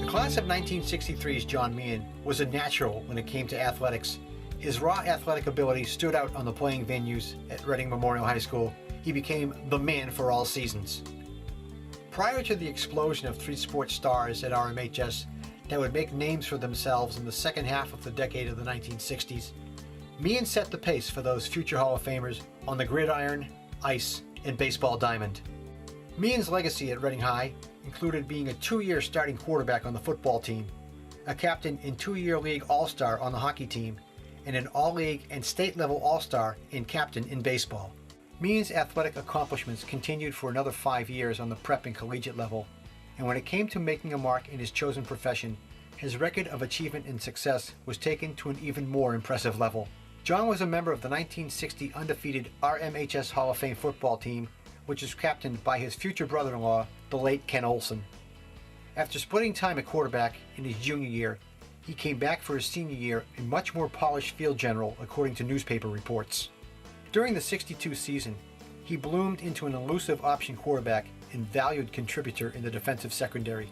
class of 1963's John Meehan was a natural when it came to athletics. His raw athletic ability stood out on the playing venues at Reading Memorial High School. He became the man for all seasons. Prior to the explosion of three sports stars at RMHS that would make names for themselves in the second half of the decade of the 1960s, Meehan set the pace for those future Hall of Famers on the gridiron, ice, and baseball diamond. Meehan's legacy at Reading High included being a 2-year starting quarterback on the football team, a captain and 2-year league all-star on the hockey team, and an all-league and state-level all-star and captain in baseball. Meehan's athletic accomplishments continued for another 5 years on the prep and collegiate level, and when it came to making a mark in his chosen profession, his record of achievement and success was taken to an even more impressive level. John was a member of the 1960 undefeated RMHS Hall of Fame football team, which was captained by his future brother-in-law, the late Ken Olson. After splitting time at quarterback in his junior year, he came back for his senior year a much more polished field general, according to newspaper reports. During the '62 season, he bloomed into an elusive option quarterback and valued contributor in the defensive secondary.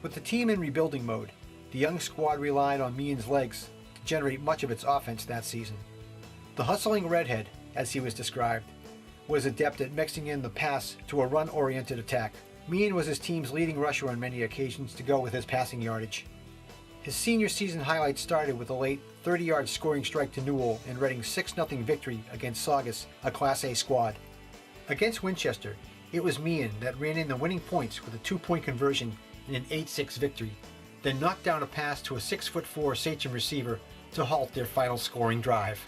With the team in rebuilding mode, the young squad relied on Meehan's legs to generate much of its offense that season. The hustling redhead, as he was described, was adept at mixing in the pass to a run-oriented attack. Meehan was his team's leading rusher on many occasions to go with his passing yardage. His senior season highlights started with a late 30-yard scoring strike to Newell in Reading's 6-0 victory against Saugus, a Class A squad. Against Winchester, it was Meehan that ran in the winning points with a 2-point conversion in an 8-6 victory, then knocked down a pass to a 6'4" Sachem receiver to halt their final scoring drive.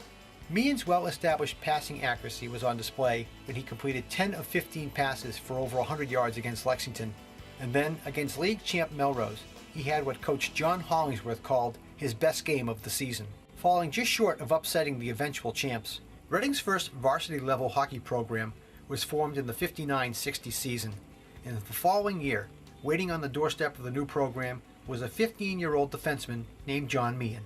Meehan's well-established passing accuracy was on display when he completed 10 of 15 passes for over 100 yards against Lexington, and then against league champ Melrose, he had what Coach John Hollingsworth called his best game of the season. Falling just short of upsetting the eventual champs, Reading's first varsity-level hockey program was formed in the 59-60 season, and the following year, waiting on the doorstep of the new program, was a 15-year-old defenseman named John Meehan.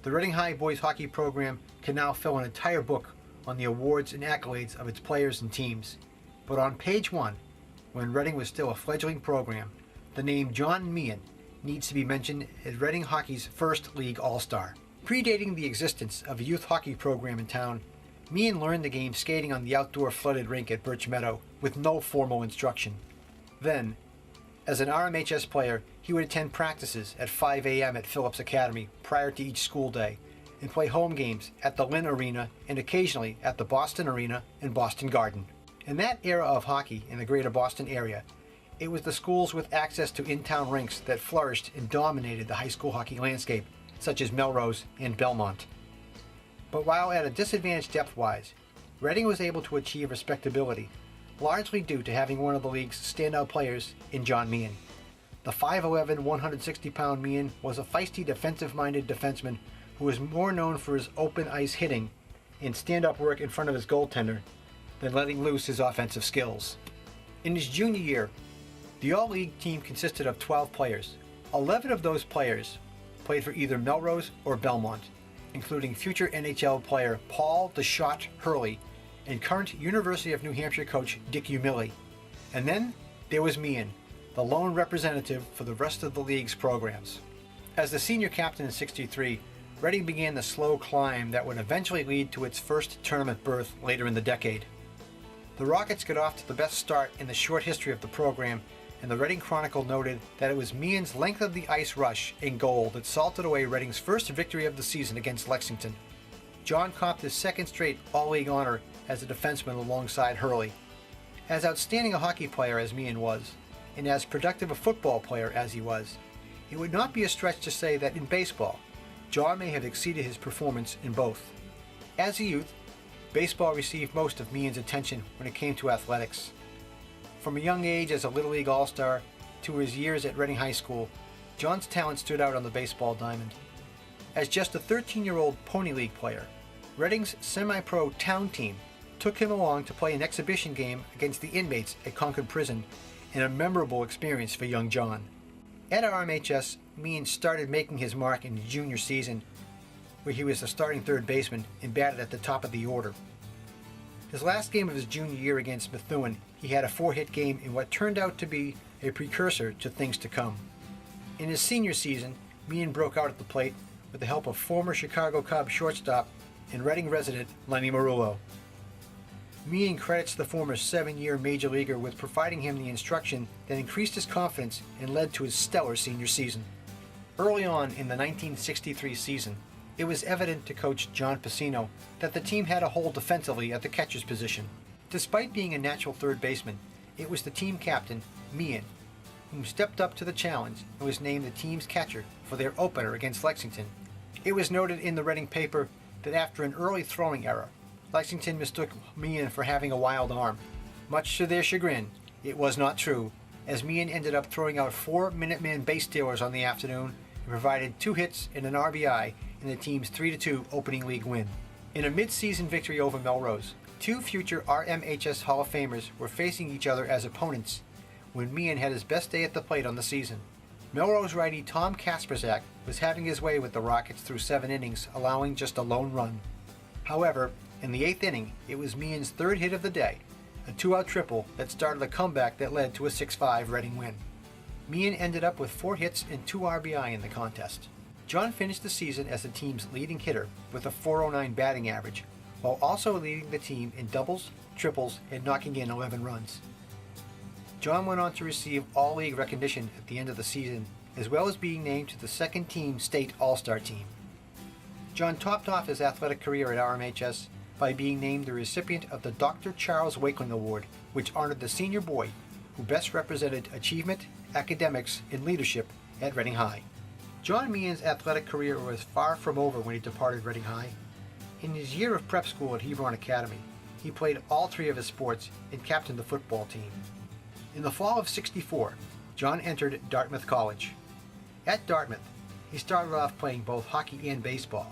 The Reading High boys hockey program can now fill an entire book on the awards and accolades of its players and teams, but on page 1, when Reading was still a fledgling program, the name John Meehan needs to be mentioned as Reading Hockey's first league all-star. Predating the existence of a youth hockey program in town, Meehan learned the game skating on the outdoor flooded rink at Birch Meadow with no formal instruction. Then, as an RMHS player, he would attend practices at 5 a.m. at Phillips Academy prior to each school day and play home games at the Lynn Arena and occasionally at the Boston Arena and Boston Garden. In that era of hockey in the greater Boston area, it was the schools with access to in-town rinks that flourished and dominated the high school hockey landscape, such as Melrose and Belmont. But while at a disadvantage depth-wise, Reading was able to achieve respectability, largely due to having one of the league's standout players in John Meehan. The 5'11", 160-pound Meehan was a feisty defensive-minded defenseman who was more known for his open ice hitting and stand-up work in front of his goaltender than letting loose his offensive skills. In his junior year, the all-league team consisted of 12 players. 11 of those players played for either Melrose or Belmont, including future NHL player Paul the Shot Hurley and current University of New Hampshire coach Dick Umili. And then there was Meehan, the lone representative for the rest of the league's programs. As the senior captain in '63, Reading began the slow climb that would eventually lead to its first tournament berth later in the decade. The Rockets got off to the best start in the short history of the program, and the Reading Chronicle noted that it was Meehan's length of the ice rush and goal that salted away Reading's first victory of the season against Lexington. John copped his second straight all-league honor as a defenseman alongside Hurley. As outstanding a hockey player as Meehan was, and as productive a football player as he was, it would not be a stretch to say that in baseball, John may have exceeded his performance in both. As a youth, baseball received most of Meehan's attention when it came to athletics. From a young age as a Little League All-Star to his years at Reading High School, John's talent stood out on the baseball diamond. As just a 13-year-old Pony League player, Reading's semi-pro town team took him along to play an exhibition game against the inmates at Concord Prison, and a memorable experience for young John. At RMHS, Meehan started making his mark in his junior season, where he was the starting third baseman and batted at the top of the order. His last game of his junior year against Methuen, he had a 4-hit game in what turned out to be a precursor to things to come. In his senior season, Meehan broke out at the plate with the help of former Chicago Cubs shortstop and Reading resident Lenny Marullo. Meehan credits the former 7-year major leaguer with providing him the instruction that increased his confidence and led to his stellar senior season. Early on in the 1963 season, it was evident to coach John Pacino that the team had a hole defensively at the catcher's position. Despite being a natural third baseman, it was the team captain, Meehan, who stepped up to the challenge and was named the team's catcher for their opener against Lexington. It was noted in the Reading paper that after an early throwing error, Lexington mistook Meehan for having a wild arm. Much to their chagrin, it was not true, as Meehan ended up throwing out 4 Minuteman base stealers on the afternoon and provided 2 hits and an RBI in the team's 3-2 opening league win. In a mid-season victory over Melrose, 2 future RMHS Hall of Famers were facing each other as opponents when Meehan had his best day at the plate on the season. Melrose righty Tom Kasperzak was having his way with the Rockets through 7 innings, allowing just a lone run. However, in the 8th inning, it was Meehan's 3rd hit of the day, a 2-out triple that started a comeback that led to a 6-5 Reading win. Meehan ended up with 4 hits and 2 RBI in the contest. John finished the season as the team's leading hitter with a .409 batting average, while also leading the team in doubles, triples, and knocking in 11 runs. John went on to receive all-league recognition at the end of the season, as well as being named to the 2nd-team state All-Star team. John topped off his athletic career at RMHS by being named the recipient of the Dr. Charles Wakeling Award, which honored the senior boy who best represented achievement, academics, and leadership at Reading High. John Meehan's athletic career was far from over when he departed Reading High. In his year of prep school at Hebron Academy, he played all 3 of his sports and captained the football team. In the fall of '64, John entered Dartmouth College. At Dartmouth, he started off playing both hockey and baseball.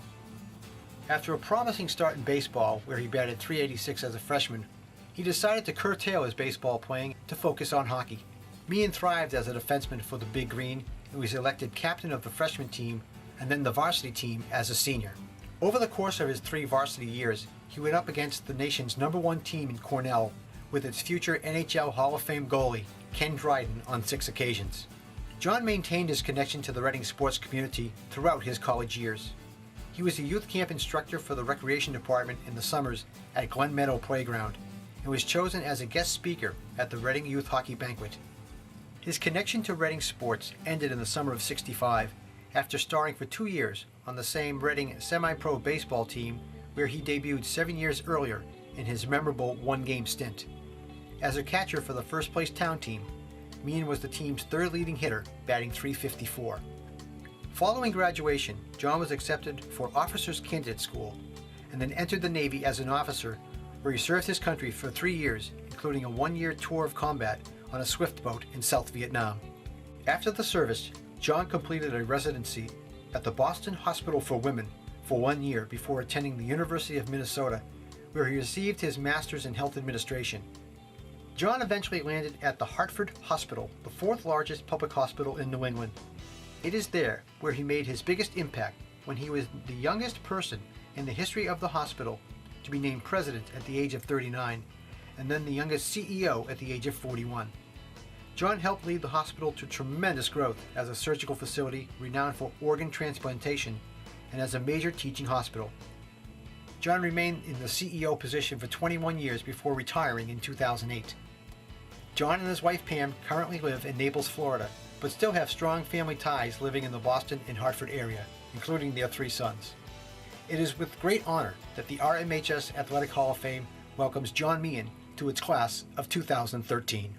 After a promising start in baseball, where he batted .386 as a freshman, he decided to curtail his baseball playing to focus on hockey. Meehan thrived as a defenseman for the Big Green and was elected captain of the freshman team and then the varsity team as a senior. Over the course of his 3 varsity years, he went up against the nation's #1 team in Cornell with its future NHL Hall of Fame goalie, Ken Dryden, on 6 occasions. John maintained his connection to the Reading sports community throughout his college years. He was a youth camp instructor for the recreation department in the summers at Glen Meadow Playground and was chosen as a guest speaker at the Reading Youth Hockey Banquet. His connection to Reading sports ended in the summer of '65 after starring for 2 years on the same Reading semi-pro baseball team where he debuted 7 years earlier in his memorable 1-game stint. As a catcher for the first-place town team, Meehan was the team's 3rd leading hitter, batting .354. Following graduation, John was accepted for Officers Candidate School and then entered the Navy as an officer, where he served his country for 3 years, including a 1-year tour of combat on a swift boat in South Vietnam. After the service, John completed a residency at the Boston Hospital for Women for 1 year before attending the University of Minnesota, where he received his master's in health administration. John eventually landed at the Hartford Hospital, the 4th largest public hospital in New England. It is there where he made his biggest impact when he was the youngest person in the history of the hospital to be named president at the age of 39, and then the youngest CEO at the age of 41. John helped lead the hospital to tremendous growth as a surgical facility renowned for organ transplantation and as a major teaching hospital. John remained in the CEO position for 21 years before retiring in 2008. John and his wife Pam currently live in Naples, Florida, but still have strong family ties living in the Boston and Hartford area, including their 3 sons. It is with great honor that the RMHS Athletic Hall of Fame welcomes John Meehan to its class of 2013.